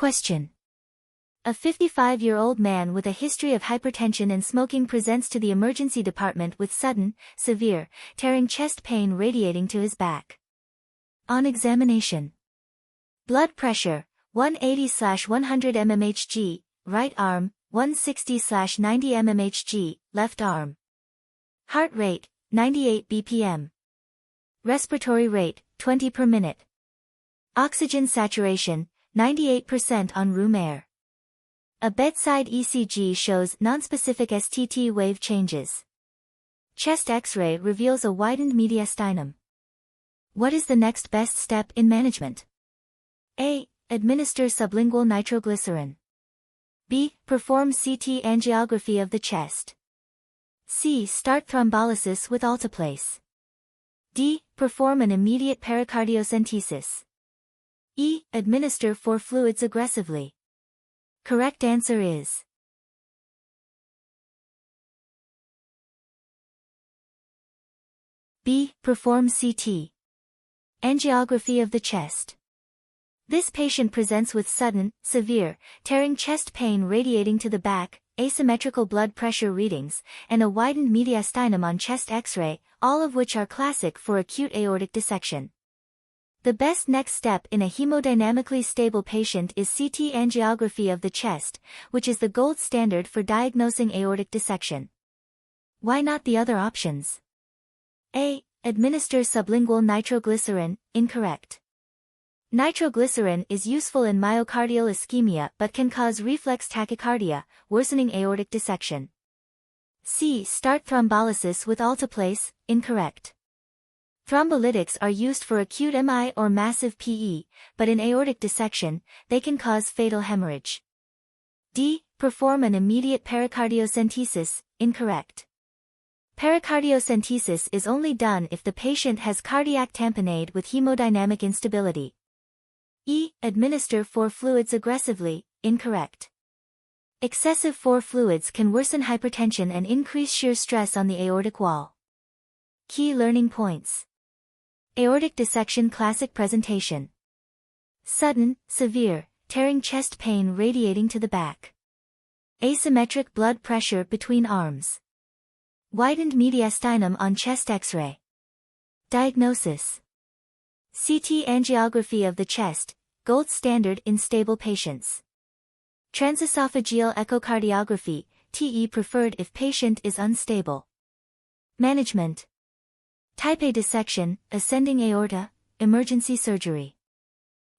Question. A 55-year-old man with a history of hypertension and smoking presents to the emergency department with sudden, severe, tearing chest pain radiating to his back. On examination. Blood pressure, 180/100 mmHg, right arm, 160/90 mmHg, left arm. Heart rate, 98 bpm. Respiratory rate, 20 per minute. Oxygen saturation, 98% on room air. A bedside ECG shows nonspecific STT wave changes. Chest X-ray reveals a widened mediastinum. What is the next best step in management? A. Administer sublingual nitroglycerin. B. Perform CT angiography of the chest. C. Start thrombolysis with alteplase. D. Perform an immediate pericardiocentesis. E. Administer 4 fluids aggressively. Correct answer is B. Perform CT angiography of the chest. This patient presents with sudden, severe, tearing chest pain radiating to the back, asymmetrical blood pressure readings, and a widened mediastinum on chest X-ray, all of which are classic for acute aortic dissection. The best next step in a hemodynamically stable patient is CT angiography of the chest, which is the gold standard for diagnosing aortic dissection. Why not the other options? A. Administer sublingual nitroglycerin, incorrect. Nitroglycerin is useful in myocardial ischemia but can cause reflex tachycardia, worsening aortic dissection. C. Start thrombolysis with alteplase, incorrect. Thrombolytics are used for acute MI or massive PE, but in aortic dissection, they can cause fatal hemorrhage. D. Perform an immediate pericardiocentesis, incorrect. Pericardiocentesis is only done if the patient has cardiac tamponade with hemodynamic instability. E. Administer 4 fluids aggressively, incorrect. Excessive 4 fluids can worsen hypertension and increase shear stress on the aortic wall. Key learning points. Aortic dissection classic presentation. Sudden, severe, tearing chest pain radiating to the back. Asymmetric blood pressure between arms. Widened mediastinum on chest X-ray. Diagnosis. CT angiography of the chest, gold standard in stable patients. Transesophageal echocardiography, TE preferred if patient is unstable. Management. Type A dissection, ascending aorta, emergency surgery.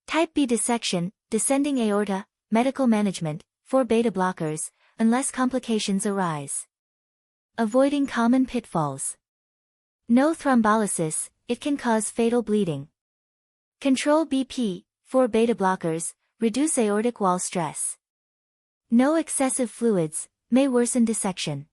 Type B dissection, descending aorta, medical management, 4 beta blockers, unless complications arise. Avoiding common pitfalls. No thrombolysis, it can cause fatal bleeding. Control BP, 4 beta blockers, reduce aortic wall stress. No excessive fluids, may worsen dissection.